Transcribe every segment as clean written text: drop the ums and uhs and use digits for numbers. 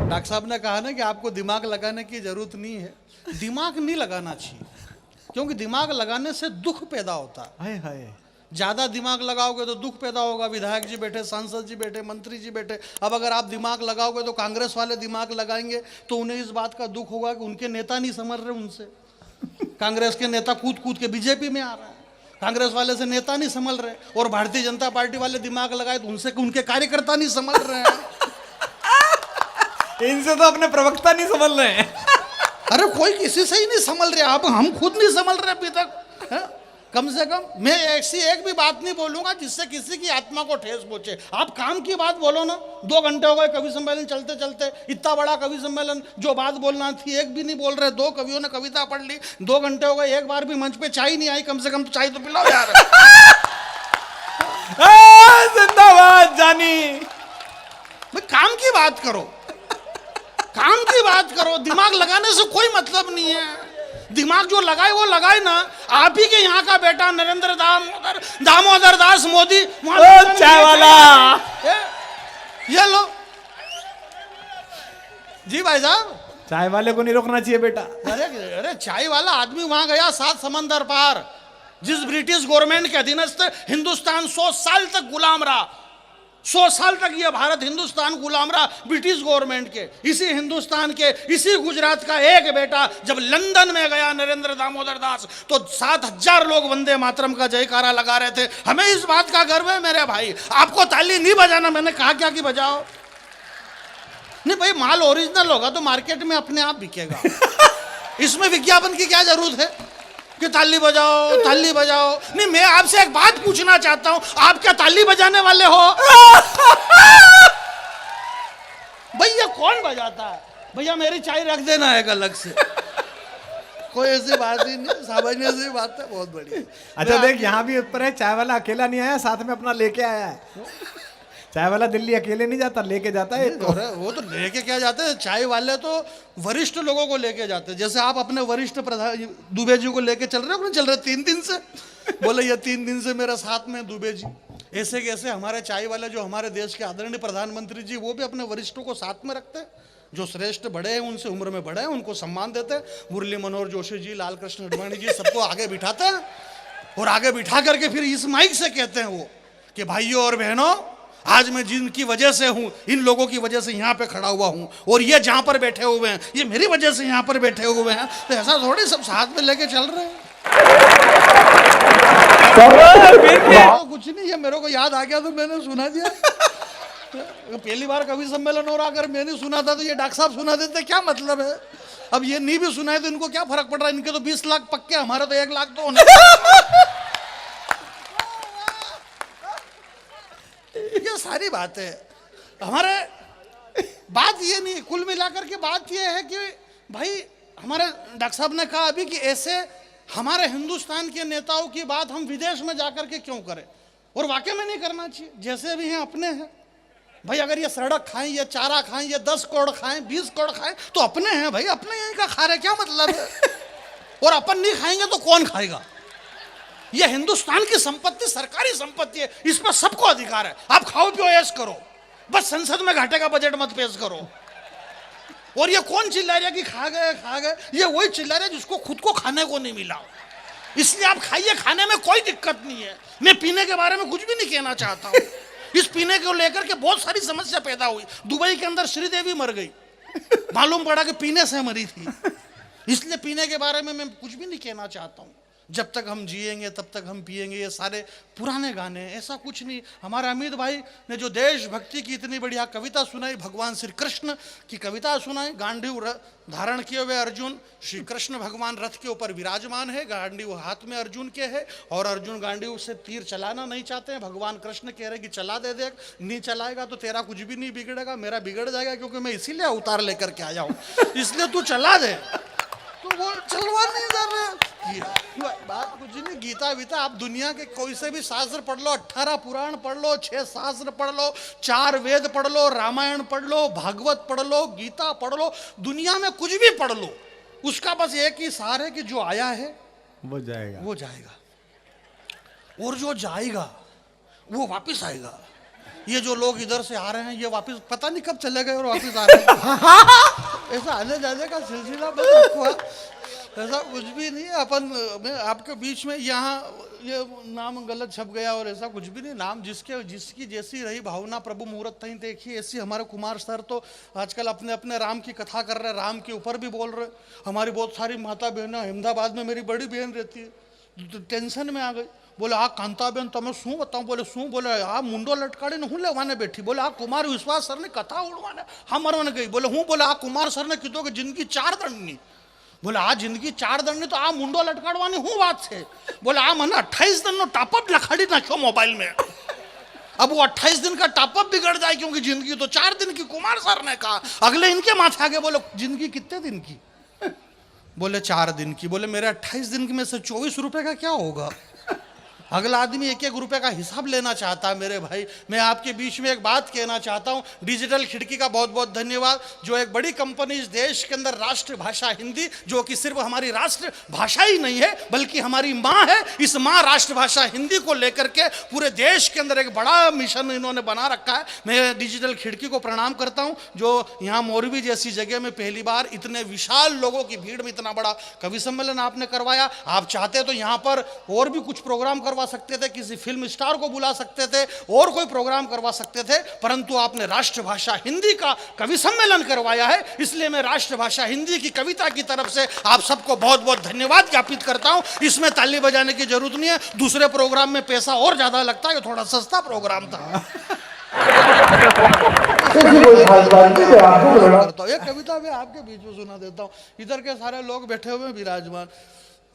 Doctor साहब ने कहा ना कि आपको दिमाग लगाने की जरूरत नहीं है। दिमाग नहीं लगाना चाहिए, क्योंकि दिमाग लगाने से दुख पैदा होता है। हाय हाय, ज्यादा दिमाग लगाओगे तो दुख पैदा होगा। विधायक जी बैठे, सांसद जी बैठे, मंत्री जी बैठे। अब अगर आप दिमाग लगाओगे तो कांग्रेस वाले दिमाग लगाएंगे तो उन्हें इस बात का दुख होगा कि उनके नेता नहीं समझ रहे उनसे। कांग्रेस के नेता कूद कूद के बीजेपी में आ रहा है, कांग्रेस वाले से नेता नहीं संभल रहे। और भारतीय जनता पार्टी वाले दिमाग लगाए तो उनसे उनके कार्यकर्ता नहीं संभल रहे हैं। इनसे तो अपने प्रवक्ता नहीं समझ रहे हैं। अरे कोई किसी से ही नहीं संभल रहे। आप हम खुद नहीं संभल रहे अभी तक है? कम से कम मैं ऐसी एक भी बात नहीं बोलूंगा जिससे किसी की आत्मा को ठेस पहुंचे। आप काम की बात बोलो ना। 2 घंटे हो गए कवि सम्मेलन चलते चलते, इतना बड़ा कवि सम्मेलन, जो बात बोलना थी एक भी नहीं बोल रहे। 2 कवियों ने कविता पढ़ ली, 2 घंटे हो गए, एक बार भी मंच पे चाय नहीं आई। कम से कम तो चाय तो पिलाओ यार। जिंदाबाद जानी। भाई काम की बात करो, काम की बात करो। दिमाग लगाने से कोई मतलब नहीं है। दिमाग जो लगाए वो लगाए ना। आप ही के यहाँ का बेटा नरेंद्र दामोदर दास मोदी चाय वाला, ये लो जी भाई साहब। चाय वाले को नहीं रोकना चाहिए बेटा। अरे चाय वाला आदमी वहां गया 7 समंदर पार। जिस ब्रिटिश गवर्नमेंट के अधीनस्थ हिंदुस्तान 100 साल तक गुलाम रहा, 100 साल तक ये भारत हिंदुस्तान गुलाम रहा ब्रिटिश गवर्नमेंट के। इसी हिंदुस्तान के, इसी गुजरात का एक बेटा जब लंदन में गया नरेंद्र दामोदर दास, तो 7000 लोग वंदे मातरम का जयकारा लगा रहे थे। हमें इस बात का गर्व है मेरे भाई। आपको ताली नहीं बजाना, मैंने कहा क्या कि बजाओ। नहीं भाई, माल ओरिजिनल होगा तो मार्केट में अपने आप बिकेगा। इसमें विज्ञापन की क्या जरूरत है कि ताली बजाओ ताली बजाओ। नहीं, मैं आपसे एक बात पूछना चाहता हूं, आप क्या ताली बजाने वाले हो? भैया कौन बजाता है? भैया मेरी चाय रख देना एक अलग से। कोई ऐसी बात ही नहीं, सामान्य सी बात है। बहुत बढ़िया। अच्छा देख, यहाँ भी ऊपर है, चाय वाला अकेला नहीं आया, साथ में अपना लेके आया है। चाय वाला दिल्ली अकेले नहीं जाता, लेके जाता है। वो तो लेके क्या जाते हैं, चाय वाले तो वरिष्ठ लोगों को लेके जाते हैं। जैसे आप अपने वरिष्ठ प्रधान दुबे जी को लेके चल रहे हो, चल रहे 3 दिन से। बोले ये 3 दिन से मेरे साथ में दुबे जी। ऐसे कैसे हमारे चाय वाले जो हमारे देश के आदरणीय प्रधानमंत्री जी, वो भी अपने वरिष्ठों को साथ में रखते हैं। जो श्रेष्ठ बड़े हैं, उनसे उम्र में बड़े हैं, उनको सम्मान देते हैं। मुरली मनोहर जोशी जी, लाल कृष्ण अडवाणी जी, सबको आगे बिठाते हैं। और आगे बिठा करके फिर इस माइक से कहते हैं वो कि भाइयों और बहनों, आज मैं जिनकी वजह से हूं, इन लोगों की वजह से यहाँ पे खड़ा हुआ हूं, और ये जहां पर बैठे हुए हैं, ये मेरी वजह से यहाँ पर बैठे हुए हैं। तो ऐसा थोड़ी सब साथ में लेके चल रहे हैं। तो कुछ नहीं, ये मेरे को याद आ गया तो मैंने सुना दिया। पहली बार कवि सम्मेलन हो रहा, अगर मैंने सुना था तो ये डॉक्टर साहब सुना देते, क्या मतलब है? अब ये नहीं भी सुनाए तो इनको क्या फर्क पड़ रहा है? इनके तो 20 लाख पक्के, हमारे तो 1 लाख तो होने। ये सारी बात है हमारे। बात ये नहीं, कुल मिलाकर के बात ये है कि भाई हमारे डॉक्टर साहब ने कहा अभी कि ऐसे हमारे हिंदुस्तान के नेताओं की बात हम विदेश में जाकर के क्यों करें? और वाकई में नहीं करना चाहिए। जैसे भी हैं अपने हैं भाई। अगर ये सड़क खाएं, ये चारा खाएं, ये 10 करोड़ खाएं, 20 करोड़ खाएं, तो अपने हैं भाई, अपने यहीं का खा रहे, क्या मतलब है? और अपन नहीं खाएंगे तो कौन खाएगा? ये हिंदुस्तान की संपत्ति सरकारी संपत्ति है, इस पर सबको अधिकार है। आप खाओ पियो ऐश करो, बस संसद में घाटे का बजट मत पेश करो। और ये कौन चिल्ला रहा कि खा गए खा गए? ये वही चिल्ला रहा जिसको खुद को खाने को नहीं मिला। इसलिए आप खाइए, खाने में कोई दिक्कत नहीं है। मैं पीने के बारे में कुछ भी नहीं कहना चाहता हूँ। इस पीने को लेकर के बहुत सारी समस्या पैदा हुई। दुबई के अंदर श्रीदेवी मर गई, मालूम पड़ा कि पीने से मरी थी। इसलिए पीने के बारे में मैं कुछ भी नहीं कहना चाहता हूँ। जब तक हम जिएंगे तब तक हम पिएंगे। ये सारे पुराने गाने, ऐसा कुछ नहीं। हमारे अमित भाई ने जो देशभक्ति की इतनी बढ़िया कविता सुनाई, भगवान श्री कृष्ण की कविता सुनाई। गांडीव धारण किए हुए अर्जुन, श्री कृष्ण भगवान रथ के ऊपर विराजमान है, गांडीव हाथ में अर्जुन के है, और अर्जुन गांडीव से तीर चलाना नहीं चाहते हैं। भगवान कृष्ण कह रहे कि चला दे, देख नहीं चलाएगा तो तेरा कुछ भी नहीं बिगड़ेगा, मेरा बिगड़ जाएगा, क्योंकि मैं इसीलिए अवतार लेकर के आया हूँ, इसलिए तू चला दे। तो वो चलवा नहीं कर रहे। बात कुछ नहीं। गीता वीता आप दुनिया के कोई से भी शास्त्र पढ़ लो, 18 पुराण पढ़ लो, 6 शास्त्र पढ़ लो, 4 वेद पढ़ लो, रामायण पढ़ लो, भागवत पढ़ लो, गीता पढ़ लो, दुनिया में कुछ भी पढ़ लो, उसका बस एक ही सार है कि जो आया है वो जाएगा, वो जाएगा, और जो जाएगा वो वापिस आएगा। ये जो लोग इधर से आ रहे हैं ये वापस पता नहीं कब चले गए और वापस आ रहे हैं। ऐसा आने जाने का सिलसिला बस रखो, ऐसा कुछ भी नहीं है। अपन मैं आपके बीच में यहाँ ये नाम गलत छप गया और ऐसा कुछ भी नहीं। नाम जिसकी जैसी रही भावना प्रभु मुहूर्त नहीं देखी ऐसी। हमारे कुमार सर तो आजकल अपने अपने राम की कथा कर रहे, राम के ऊपर भी बोल रहे। हमारी बहुत सारी माता बहनें, अहमदाबाद में मेरी बड़ी बहन रहती है, तो टेंशन में आ गई। बोले आ कांता बहन तुम्हें शू बताऊं? बोले शू? बोले आ मुंडो लटकाड़ी ने हूँ लेवाने बैठी। बोले आ कुमार विश्वास सर ने कथा उड़वाने हम मरवाने गई। बोले हूँ? बोले आ कुमार सर ने कीधो कि जिंदगी 4 दंडनी। बोले आ जिंदगी 4 दंडनी तो आ मुंडो लटकाड़वानी हूँ बात है। बोले आ मैंने 28 दिन नो टॉपअप लखाड़ी नाख्यो मोबाइल में। अब वो 28 दिन का टॉपअप बिगड़ जाए क्योंकि जिंदगी तो 4 दिन की। कुमार सर ने कहा अगले इनके माथे आगे बोलो जिंदगी कितने दिन की? बोले 4 दिन की। बोले मेरे 28 दिन की में से 24 रुपए का क्या होगा? अगला आदमी 1-1 रुपए का हिसाब लेना चाहता है। मेरे भाई मैं आपके बीच में एक बात कहना चाहता हूं। डिजिटल खिड़की का बहुत बहुत धन्यवाद, जो एक बड़ी कंपनी इस देश के अंदर राष्ट्रभाषा हिंदी, जो कि सिर्फ हमारी राष्ट्रभाषा ही नहीं है बल्कि हमारी माँ है, इस माँ राष्ट्रभाषा हिंदी को लेकर के पूरे देश के अंदर एक बड़ा मिशन इन्होंने बना रखा है। मैं डिजिटल खिड़की को प्रणाम करता हूं, जो यहाँ मोरबी जैसी जगह में पहली बार इतने विशाल लोगों की भीड़ में इतना बड़ा कवि सम्मेलन आपने करवाया। आप चाहते तो यहाँ पर और भी कुछ प्रोग्राम करवा सकते थे, किसी फिल्म स्टार को बुला सकते थे और कोई प्रोग्राम करवा सकते थे, परंतु आपने राष्ट्रभाषा हिंदी का कवि सम्मेलन करवाया है। इसलिए मैं राष्ट्रभाषा हिंदी की कविता की तरफ से आप सबको बहुत बहुत धन्यवाद ज्ञापित करता हूं। इसमें ताली बजाने की जरूरत नहीं है, दूसरे प्रोग्राम में पैसा और ज्यादा लगता है, ये थोड़ा सस्ता प्रोग्राम था। एक कविता मैं आपके बीच में सुना देता हूँ। इधर के सारे लोग बैठे हुए विराजमान,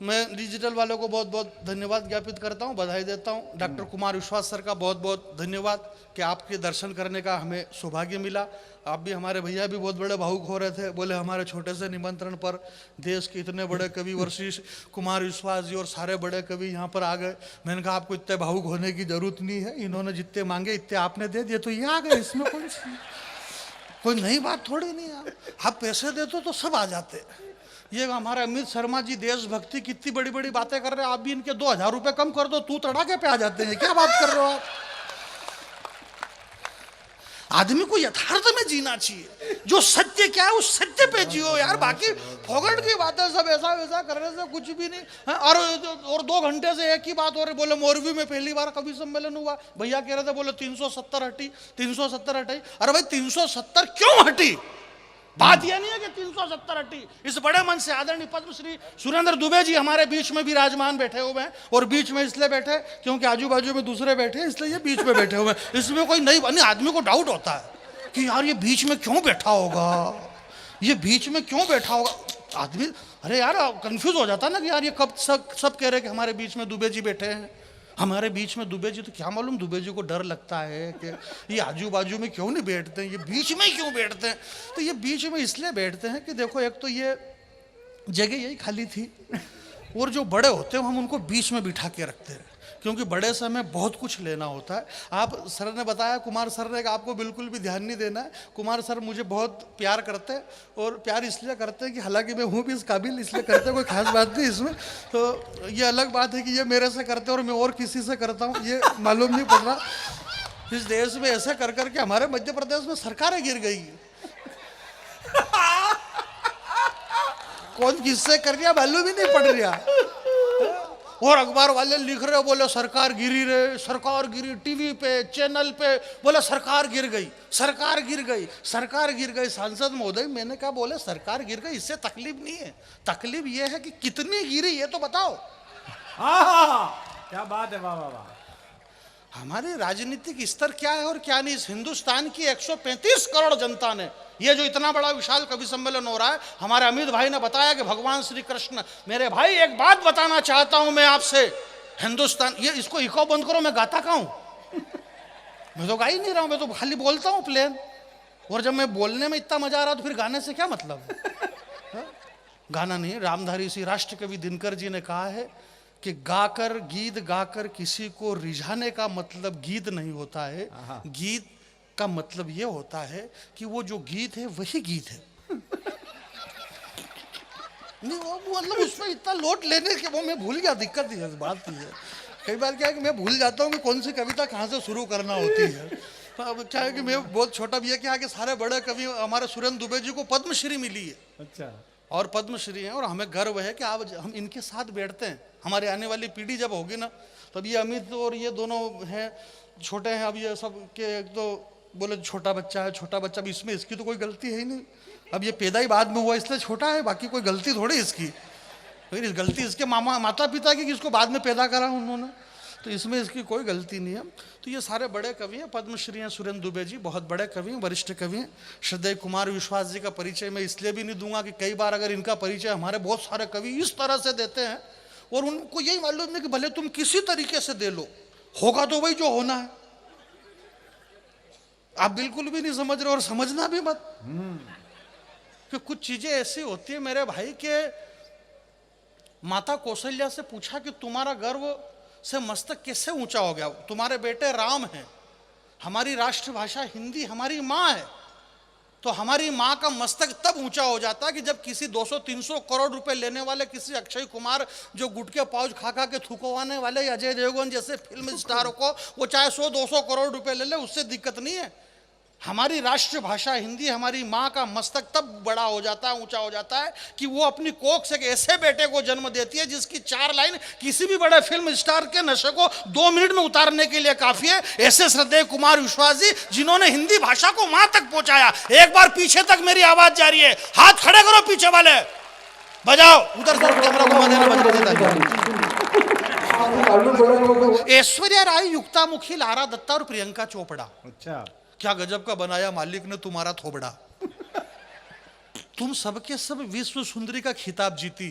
मैं डिजिटल वालों को बहुत बहुत धन्यवाद ज्ञापित करता हूं, बधाई देता हूं। डॉक्टर कुमार विश्वास सर का बहुत बहुत धन्यवाद कि आपके दर्शन करने का हमें सौभाग्य मिला। आप भी, हमारे भैया भी बहुत बड़े भावुक हो रहे थे, बोले हमारे छोटे से निमंत्रण पर देश के इतने बड़े कवि वशिष्ठ कुमार विश्वास जी और सारे बड़े कवि यहाँ पर आ गए। मैंने कहा आपको इतने भावुक होने की जरूरत नहीं है, इन्होंने जितने मांगे इतने आपने दे दिए तो ये आ गए, इसमें कोई नई बात थोड़ी नहीं है। आप पैसे देते तो सब आ जाते। ये हमारे अमित शर्मा जी देशभक्ति कितनी बड़ी बड़ी बातें कर रहे हैं, आप भी इनके 2000 रुपए कम कर दो, तू तड़ाके पे आ जाते हैं। क्या बात कर रहे हो आप? आदमी को यथार्थ में जीना चाहिए, जो सत्य क्या है उस सत्य पे जियो यार। बाकी फोगट की बातें सब ऐसा वैसा करने से कुछ भी नहीं है। और 2 घंटे से एक ही बात हो रही। बोले मोरबी में पहली बार कवि सम्मेलन हुआ, भैया कह रहे थे, बोले 370 हटी, 370 हटी। अरे भाई 370 क्यों हटी? बात यह नहीं है कि 370 हटी। इस बड़े मन से आदरणीय पद्मश्री सुरेंद्र दुबे जी हमारे बीच में विराजमान बैठे हुए हैं, और बीच में इसलिए बैठे क्योंकि आजू बाजू में दूसरे बैठे, इसलिए ये बीच में बैठे हुए हैं। इसमें कोई नहीं, आदमी को डाउट होता है कि यार ये बीच में क्यों बैठा होगा, ये बीच में क्यों बैठा होगा। आदमी अरे यार कंफ्यूज हो जाता ना कि यार ये कब सब कह रहे कि हमारे बीच में दुबे जी बैठे हैं, हमारे बीच में दुबे जी, तो क्या मालूम दुबे जी को डर लगता है कि ये आजू बाजू में क्यों नहीं बैठते हैं, ये बीच में क्यों बैठते हैं। तो ये बीच में इसलिए बैठते हैं कि देखो एक तो ये जगह यही खाली थी, और जो बड़े होते हैं हम उनको बीच में बिठा के रखते हैं, क्योंकि बड़े से हमें बहुत कुछ लेना होता है। आप सर ने बताया, कुमार सर ने, आपको बिल्कुल भी ध्यान नहीं देना है। कुमार सर मुझे बहुत प्यार करते हैं, और प्यार इसलिए करते हैं कि हालांकि मैं हूँ भी इस काबिल, इसलिए करते हैं, कोई खास बात नहीं इसमें। तो ये अलग बात है कि ये मेरे से करते हैं और मैं और किसी से करता हूँ, ये मालूम नहीं पड़ रहा। इस देश में ऐसे कर करके हमारे मध्य प्रदेश में सरकारें गिर गई। कौन किससे कर रहा मालूम ही नहीं पड़ रहा। और अखबार वाले लिख रहे, बोले सरकार गिरी रे, सरकार गिरी, टीवी पे चैनल पे बोले सरकार गिर गई, सरकार गिर गई, सरकार गिर गई। सांसद महोदय मैंने कहा, बोले सरकार गिर गई इससे तकलीफ नहीं है, तकलीफ ये है कि कितनी गिरी ये तो बताओ। क्या बात है, वाह वाह वाह। हमारे राजनीतिक स्तर क्या है और क्या नहीं। इस हिंदुस्तान की 135 करोड़ जनता ने, ये जो इतना बड़ा विशाल कवि सम्मेलन हो रहा है, हमारे अमित भाई ने बताया कि भगवान श्री कृष्ण, मेरे भाई एक बात बताना चाहता हूं मैं आपसे, हिंदुस्तान, ये इसको इको बंद करो, मैं गाता कहाँ हूं? मैं तो गा ही नहीं रहा हूं, मैं तो खाली बोलता हूं प्लेन। और जब मैं बोलने में इतना मजा आ रहा तो फिर गाने से क्या मतलब है? गाना नहीं, रामधारी सिंह राष्ट्र कवि दिनकर जी ने कहा है कि गाकर, गीत गाकर किसी को रिझाने का मतलब गीत नहीं होता है, गीत का मतलब ये होता है कि वो जो गीत है वही गीत है। नहीं वो मतलब उसमें इतना लोट लेने के वो मैं भूल गया, दिक्कत ही है, बात ही है। कई बार क्या है कि मैं भूल जाता हूँ कि कौन सी कविता कहाँ से शुरू करना होती है। अब क्या है कि मैं बहुत छोटा भी है, क्या है कि सारे बड़े कवि हमारे सुरेंद्र दुबे जी को पद्मश्री मिली है अच्छा और पद्मश्री हैं, और हमें गर्व है कि आज हम इनके साथ बैठते हैं। हमारे आने वाली पीढ़ी जब होगी ना, तब ये अमित और ये दोनों हैं छोटे हैं, अब ये सब के एक तो बोले छोटा बच्चा है, छोटा बच्चा भी, इसमें इसकी तो कोई गलती है ही नहीं। अब ये पैदा ही बाद में हुआ इसलिए छोटा है, बाकी कोई गलती थोड़ी इसकी, फिर इस गलती इसके माता पिता की कि इसको बाद में पैदा करा उन्होंने, तो इसमें इसकी कोई गलती नहीं है। तो ये सारे बड़े कवि हैं, पद्मश्री हैं सुरेंद्र दुबे जी, बहुत बड़े कवि हैं, वरिष्ठ कवि हैं। श्रद्धेय कुमार विश्वास जी का परिचय मैं इसलिए भी नहीं दूंगा कि कई बार अगर इनका परिचय हमारे बहुत सारे कवि इस तरह से देते हैं और उनको यही मालूम नहीं कि भले तुम किसी तरीके से दे लो, होगा तो वही जो होना है। आप बिल्कुल भी नहीं समझ रहे और समझना भी मत, कि कुछ चीजें ऐसी होती है मेरे भाई के माता कौशल्या से पूछा कि तुम्हारा गर्व से मस्तक कैसे ऊंचा हो गया, तुम्हारे बेटे राम हैं, हमारी राष्ट्रभाषा हिंदी, हमारी माँ है, तो हमारी माँ का मस्तक तब ऊंचा हो जाता है कि जब किसी 200-300 करोड़ रुपए लेने वाले किसी अक्षय कुमार जो गुटके पाउच खा खा के थूकवाने वाले अजय देवगन जैसे फिल्म स्टारों को वो चाहे 100-200 करोड़ रुपए ले ले, उससे दिक्कत नहीं है। हमारी राष्ट्रभाषा हिंदी, हमारी माँ का मस्तक तब बड़ा हो जाता है, ऊंचा हो जाता है कि वो अपनी कोख से एक ऐसे बेटे को जन्म देती है जिसकी 4 लाइन किसी भी बड़े फिल्म स्टार के नशे को 2 मिनट में उतारने के लिए काफी है। ऐसे श्रद्धेय कुमार विश्वास जी जिन्होंने हिंदी भाषा को माँ तक पहुंचाया। एक बार पीछे तक मेरी आवाज जा रही है, हाथ खड़े करो पीछे वाले, बजाओ उधर से कैमरा घुमा देना, बज ऐश्वर्या राय, युक्तामुखी, लारा दत्ता और प्रियंका चोपड़ा। अच्छा, क्या गजब का बनाया मालिक ने तुम्हारा थोबड़ा। तुम सबके सब विश्व सुंदरी का खिताब जीती,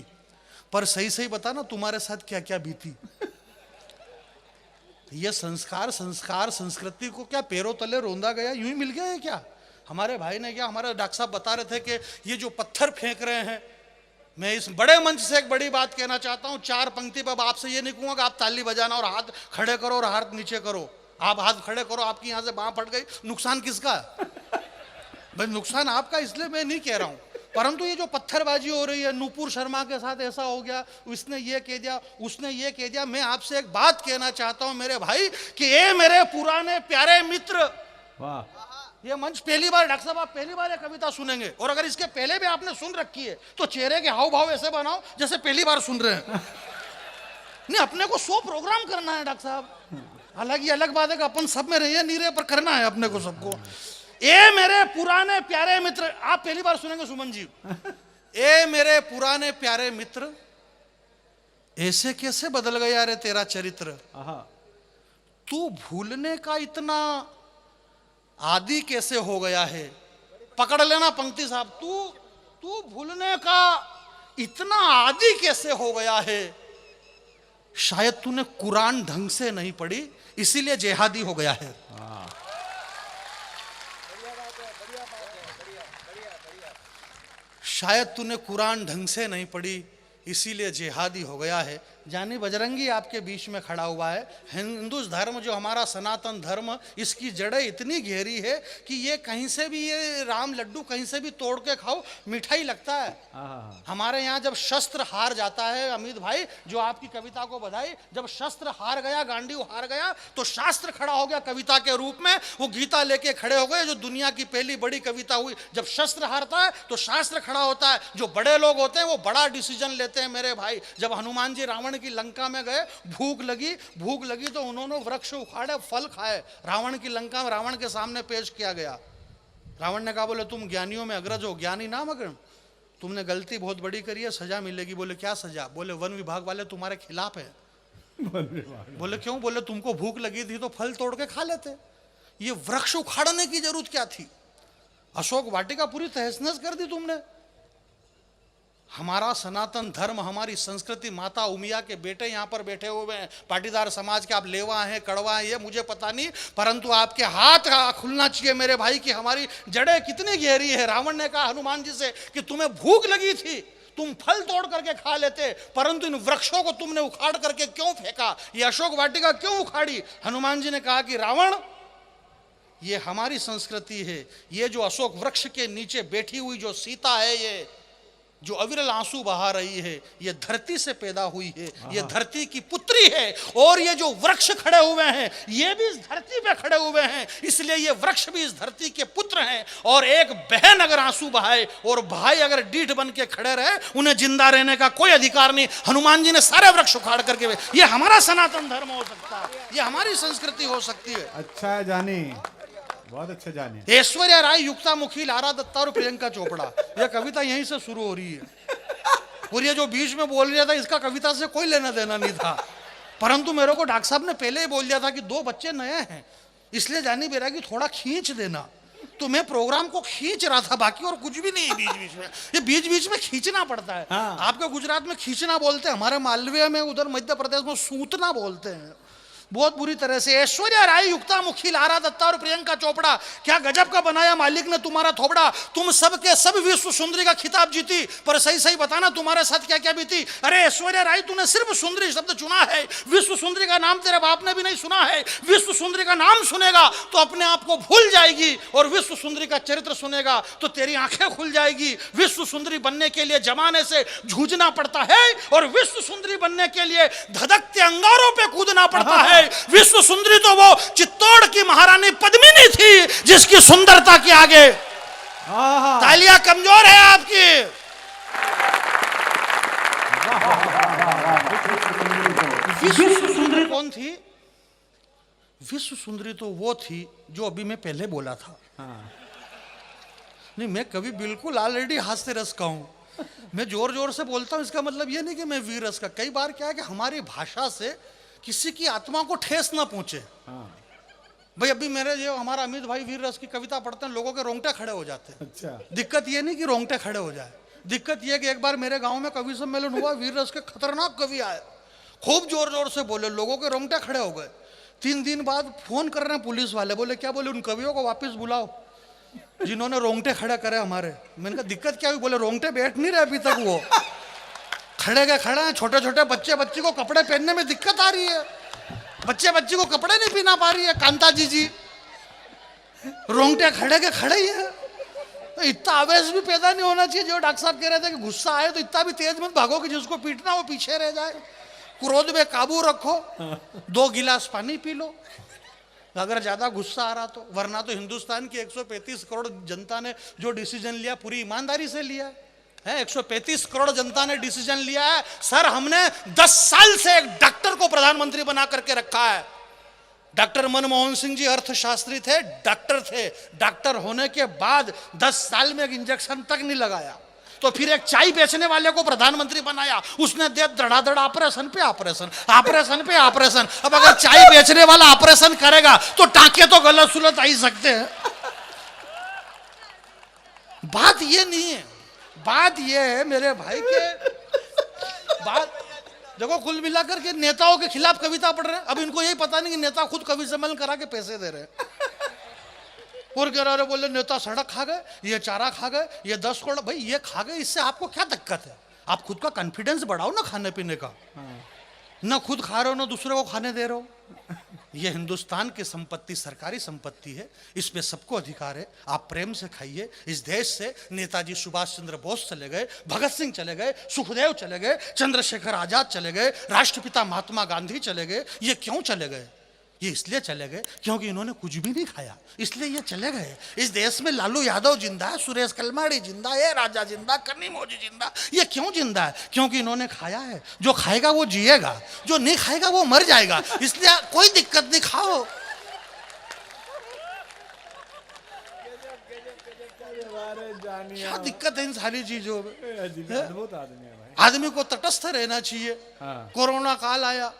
पर सही सही बता ना तुम्हारे साथ क्या क्या बीती। ये संस्कार संस्कृति को क्या पैरों तले रोंदा गया, यूं ही मिल गया है क्या? हमारे भाई ने क्या, हमारे डॉक्टर साहब बता रहे थे कि ये जो पत्थर फेंक रहे हैं, मैं इस बड़े मंच से एक बड़ी बात कहना चाहता हूं। 4 पंक्ति पर आपसे ये नहीं कहूंगा कि आप ताली बजाना और हाथ खड़े करो और हाथ नीचे करो। आप हाथ खड़े करो, आपकी यहां से बांह फट गई, नुकसान किसका? भाई नुकसान आपका, इसलिए मैं नहीं कह रहा हूं। परंतु ये जो पत्थरबाजी हो रही है, नूपुर शर्मा के साथ ऐसा हो गया, उसने ये कह दिया, उसने ये कह दिया, मैं आपसे एक बात कहना चाहता हूं मेरे भाई कि ये मेरे पुराने प्यारे मित्र। वाह, ये मंच पहली बार, डॉक्टर साहब आप पहली बार ये कविता सुनेंगे, और अगर इसके पहले भी आपने सुन रखी है तो चेहरे के हाव भाव ऐसे बनाओ जैसे पहली बार सुन रहे हैं। नहीं, अपने को 100 प्रोग्राम करना है डॉक्टर साहब। हालांकि अलग बात है कि अपन सब में रहिए नहीं रहे, पर करना है अपने को सबको। ए मेरे पुराने प्यारे मित्र, आप पहली बार सुनेंगे सुमन जी। ए मेरे पुराने प्यारे मित्र, ऐसे कैसे बदल गया रे तेरा चरित्र, तू भूलने का इतना आदि कैसे हो गया है। पकड़ लेना पंक्ति साहब, तू भूलने का इतना आदि कैसे हो गया है, शायद तूने कुरान ढंग से नहीं पढ़ी इसीलिए जेहादी हो गया है। शायद तूने कुरान ढंग से नहीं पढ़ी इसीलिए जिहादी हो गया है। जानी बजरंगी आपके बीच में खड़ा हुआ है। हिंदू धर्म जो हमारा सनातन धर्म, इसकी जड़ें इतनी गहरी है कि ये कहीं से भी, ये राम लड्डू कहीं से भी तोड़ के खाओ मिठाई लगता है। हमारे यहाँ जब शस्त्र हार जाता है, अमित भाई जो आपकी कविता को बधाई, जब शस्त्र हार गया, गांडीव हार गया, तो शास्त्र खड़ा हो गया कविता के रूप में। वो गीता लेके खड़े हो गए, जो दुनिया की पहली बड़ी कविता हुई। जब शस्त्र हारता है तो शास्त्र खड़ा होता है। जो बड़े लोग होते हैं वो बड़ा डिसीजन लेते हैं मेरे भाई। जब हनुमान जी रावण की लंका में गए, भूख लगी तो उन्होंने वृक्ष उखाड़े, फल खाए। रावण की लंका में रावण के सामने पेश किया गया। रावण ने कहा, बोले तुम ज्ञानियों में अग्रज हो, ज्ञानी नाम अग्र, तुमने गलती बहुत बड़ी करी है, सजा मिलेगी। बोले क्या सजा? बोले वन विभाग वाले तुम्हारे खिलाफ है। बोले क्यों? बोले तुमको भूख लगी थी तो फल तोड़ के खा लेते, ये वृक्ष उखाड़ने की जरूरत क्या थी? अशोक वाटिका पूरी तहस नहस कर दी तुमने। हमारा सनातन धर्म, हमारी संस्कृति, माता उमिया के बेटे यहाँ पर बैठे हुए हैं, पाटीदार समाज के। आप लेवा हैं, कड़वा हैं, ये मुझे पता नहीं, परंतु आपके हाथ खुलना चाहिए मेरे भाई कि हमारी जड़ें कितनी गहरी है। रावण ने कहा हनुमान जी से कि तुम्हें भूख लगी थी, तुम फल तोड़ करके खा लेते, परंतु इन वृक्षों को तुमने उखाड़ करके क्यों फेंका? ये अशोक वाटिका क्यों उखाड़ी? हनुमान जी ने कहा कि रावण, ये हमारी संस्कृति है। ये जो अशोक वृक्ष के नीचे बैठी हुई जो सीता है, जो अविरल आंसू बहा रही है, ये धरती से पैदा हुई है, ये धरती की पुत्री है। और ये जो वृक्ष खड़े हुए हैं, ये भी इस धरती पे खड़े हुए हैं, इसलिए ये वृक्ष भी इस धरती के पुत्र हैं। और एक बहन अगर आंसू बहाए और भाई अगर डीठ बन के खड़े रहे, उन्हें जिंदा रहने का कोई अधिकार नहीं। हनुमान जी ने सारे वृक्ष उखाड़ करके, ये हमारा सनातन धर्म हो सकता है, ये हमारी संस्कृति हो सकती है। अच्छा है जानी, बहुत अच्छे जानी। ऐश्वर्या राय, युक्ता मुखी, लारा दत्ता और प्रियंका चोपड़ा, यह कविता यहीं से शुरू हो रही है। और ये जो बीच में बोल रहा था, इसका कविता से कोई लेना देना नहीं था, परंतु मेरे को डॉक्टर साहब ने पहले ही बोल दिया था कि 2 बच्चे नए हैं, इसलिए जानी बेरा की थोड़ा खींच देना। तो मैं प्रोग्राम को खींच रहा था, बाकी और कुछ भी नहीं। बीच बीच में ये बीच बीच में खींचना पड़ता है। हाँ। आपके गुजरात में खींचना बोलते हैं, हमारे मालवीय में, उधर मध्य प्रदेश में सूतना बोलते हैं, बहुत बुरी तरह से। ऐश्वर्या राय, युक्ता मुखी, लारा दत्ता और प्रियंका चोपड़ा, क्या गजब का बनाया मालिक ने तुम्हारा थोपड़ा। तुम सब के सब विश्व सुंदरी का खिताब जीती, पर सही सही बताना तुम्हारे साथ क्या क्या बीती। अरे ऐश्वर्या राय, तूने सिर्फ सुंदरी शब्द चुना है, विश्व सुंदरी का नाम तेरे बाप ने भी नहीं सुना है। विश्व सुंदरी का नाम सुनेगा तो अपने आप को भूल जाएगी, और विश्व सुंदरी का चरित्र सुनेगा तो तेरी आंखें खुल जाएगी। विश्व सुंदरी बनने के लिए जमाने से जूझना पड़ता है, और विश्व सुंदरी बनने के लिए धधकते अंगारों पे कूदना पड़ता है। विश्व सुंदरी तो वो चित्तौड़ की महारानी पद्मिनी थी, जिसकी सुंदरता के आगे तालियां कमजोर है आपकी। विश्व सुंदरी कौन थी? विश्व सुंदरी तो वो थी जो अभी मैं पहले बोला था। नहीं, मैं कभी बिल्कुल ऑलरेडी हास्य रस का हूं, मैं जोर जोर से बोलता हूं, इसका मतलब ये नहीं कि मैं वीर रस का। कई बार क्या है कि हमारी भाषा से किसी की आत्मा को ठेस ना पहुंचे। भाई अभी मेरे जो हमारा अमित भाई वीर रस की कविता पढ़ते हैं, लोगों के रोंगटे खड़े हो जाते हैं। अच्छा। दिक्कत ये नहीं कि रोंगटे खड़े हो जाए, दिक्कत ये कि एक बार मेरे गांव में कवि सम्मेलन हुआ, वीर रस के खतरनाक कवि आए, खूब जोर जोर से बोले, लोगों के रोंगटे खड़े हो गए। 3 दिन बाद फोन कर रहे हैं पुलिस वाले, बोले क्या? बोले उन कवियों को वापस बुलाओ जिन्होंने रोंगटे खड़े करे हमारे। मैंने कहा दिक्कत क्या हुई? बोले रोंगटे बैठ नहीं रहे अभी तक, वो खड़े गए खड़े हैं। छोटे छोटे बच्चे, बच्ची को कपड़े पहनने में दिक्कत आ रही है, बच्ची को कपड़े नहीं पहना पा रही है। कांता जी रोंगटे खड़े के खड़े ही है। तो इतना आवेश भी पैदा नहीं होना चाहिए। जो डॉक्टर साहब कह रहे थे कि गुस्सा आए तो इतना भी तेज मत भागो कि जिसको पीटना वो पीछे रह जाए। क्रोध में काबू रखो, 2 गिलास पानी पी लो अगर ज्यादा गुस्सा आ रहा तो, वरना तो हिंदुस्तान की 135 करोड़ जनता ने जो डिसीजन लिया पूरी ईमानदारी से लिया है। 135 करोड़ जनता ने डिसीजन लिया है। सर, हमने 10 साल से एक डॉक्टर को प्रधानमंत्री बना करके रखा है। डॉक्टर मनमोहन सिंह जी अर्थशास्त्री थे, डॉक्टर थे, डॉक्टर होने के बाद 10 साल में एक इंजेक्शन तक नहीं लगाया। तो फिर एक चाय बेचने वाले को प्रधानमंत्री बनाया, उसने दे धड़ाधड़ ऑपरेशन पे ऑपरेशन, ऑपरेशन पे ऑपरेशन। अब अगर चाय बेचने वाला ऑपरेशन करेगा तो टांके तो गलत सुलत आ ही सकते हैं। बात ये नहीं है, बात ये है मेरे भाई के, बात देखो कुल मिलाकर के नेताओं के खिलाफ कविता पढ़ रहे हैं। अब इनको यही पता नहीं कि नेता खुद कवि सम्मेलन करा के पैसे दे रहे हैं। और कह रहे बोले नेता सड़क खा गए, ये चारा खा गए, ये 10 करोड़। भाई ये खा गए, इससे आपको क्या दिक्कत है? आप खुद का कॉन्फिडेंस बढ़ाओ ना खाने पीने का। ना खुद खा रहे हो ना दूसरे को खाने दे रहे हो। ये हिंदुस्तान की संपत्ति सरकारी संपत्ति है, इस पे सबको अधिकार है। आप प्रेम से खाइए। इस देश से नेताजी सुभाष चंद्र बोस चले गए, भगत सिंह चले गए, सुखदेव चले गए, चंद्रशेखर आजाद चले गए, राष्ट्रपिता महात्मा गांधी चले गए। ये क्यों चले गए? ये इसलिए चले गए क्योंकि इन्होंने कुछ भी नहीं खाया, इसलिए ये चले गए। इस देश में लालू यादव जिंदा है, सुरेश कलमाड़ी जिंदा है, राजा जिंदा, कन्नी मौजी जिंदा। ये क्यों जिंदा है? क्योंकि इन्होंने खाया है। जो खाएगा वो जिएगा, जो नहीं खाएगा वो मर जाएगा। इसलिए कोई दिक्कत नहीं, खाओ। क्या दिक्कत है इन सारी चीजों में? आदमी को तटस्थ रहना चाहिए। कोरोना काल आया,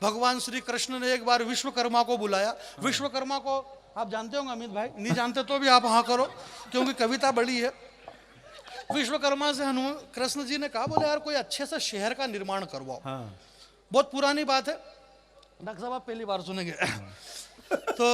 भगवान श्री कृष्ण ने एक बार विश्वकर्मा को बुलाया। विश्वकर्मा को आप जानते होंगे अमित भाई, नहीं जानते तो भी आप हाँ करो क्योंकि कविता बड़ी है। विश्वकर्मा से हनुमान कृष्ण जी ने कहा, बोले यार कोई अच्छे से शहर का निर्माण करवाओ। बहुत पुरानी बात है, डॉक्टर साहब आप पहली बार सुनेंगे। तो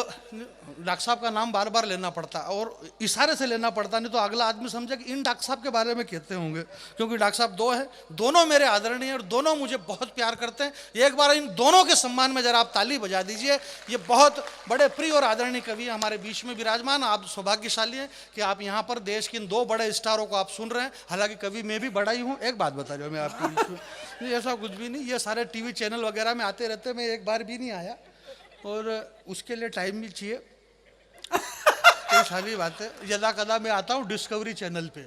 डॉक्टर साहब का नाम बार बार लेना पड़ता और इशारे से लेना पड़ता, नहीं तो अगला आदमी समझे कि इन डॉक्टर साहब के बारे में कहते होंगे, क्योंकि डॉक्टर साहब दो हैं, दोनों मेरे आदरणीय हैं और दोनों मुझे बहुत प्यार करते हैं। एक बार इन दोनों के सम्मान में जरा आप ताली बजा दीजिए। ये बहुत बड़े प्रिय और आदरणीय कवि हमारे बीच में विराजमान। आप सौभाग्यशाली हैं कि आप यहाँ पर देश के इन दो बड़े स्टारों को आप सुन रहे हैं। हालांकि कवि मैं भी बड़ा ही हूँ। एक बात बता रहा हूँ मैं आपको, ऐसा कुछ भी नहीं, ये सारे टीवी चैनल वगैरह में आते रहते, मैं एक बार भी नहीं आया और उसके लिए टाइम भी चाहिए। तो सारी बात है, यदा कदा मैं आता हूँ डिस्कवरी चैनल पे,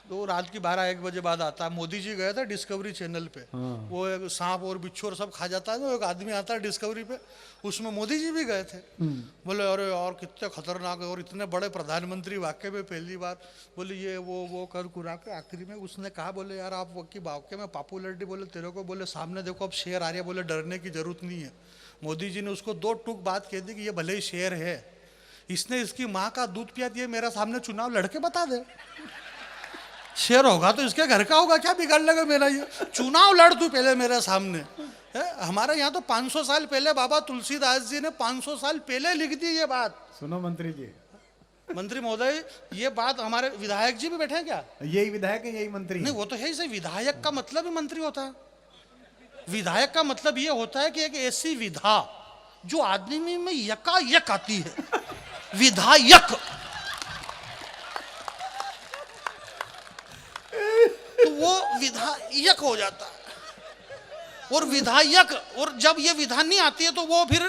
तो रात की 12-1 बजे बाद आता है। मोदी जी गए थे डिस्कवरी चैनल पे, वो एक सांप और बिच्छू और सब खा जाता है, तो एक आदमी आता है डिस्कवरी पे, उसमें मोदी जी भी गए थे। बोले अरे और कितने खतरनाक है और इतने बड़े प्रधानमंत्री वाकई में पहली बार। बोले ये वो कर कुरा के आखिरी में उसने कहा, बोले यार आप की वाकई में पॉपुलरिटी, बोले तेरे को, बोले सामने देखो अब शेर आ रही है, बोले डरने की जरूरत नहीं है। मोदी जी ने उसको 2 टूक बात कह दी कि ये भले ही शेर है, इसने इसकी माँ का दूध पिया दिया, मेरा सामने चुनाव लड़के बता दे। शेर होगा तो इसके घर का होगा, क्या बिगाड़ लेगा मेरा ये, चुनाव लड़ तू पहले मेरे सामने है। हमारे यहाँ तो 500 साल पहले बाबा तुलसीदास जी ने 500 साल पहले लिख दी ये बात। सुनो मंत्री जी, मंत्री महोदय ये बात हमारे विधायक जी भी बैठे हैं क्या? यही विधायक है, यही मंत्री नहीं, वो तो है ही सही। विधायक का मतलब ही मंत्री होता है। विधायक का मतलब ये होता है कि एक ऐसी विधा जो आदमी में यकायक आती है, विधायक। तो वो विधायक हो जाता है। और विधायक, और जब ये विधा नहीं आती है तो वो फिर